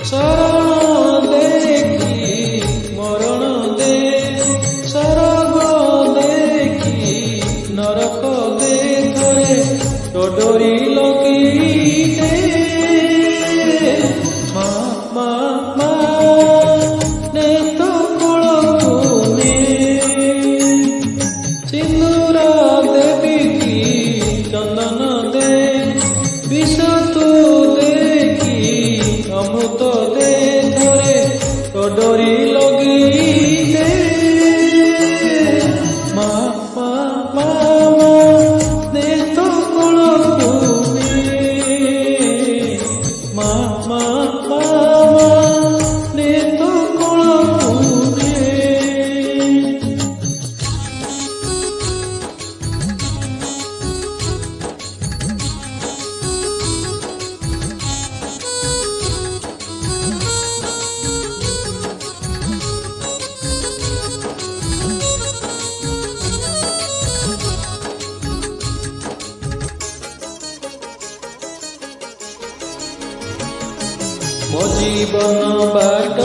शरण देखी मरण दे सरग देखी नरक दे थरे डोरी लगी दे मा मा मा ने तो कोलकुने सिंदूर देवी की चंदन दे विष तो देखी अमृत दे थरे डोरी लगी दे मा मा मा मा ने तो कोलकुने मा मा मा मा ने तो कोलकुने। मो जीवन बाट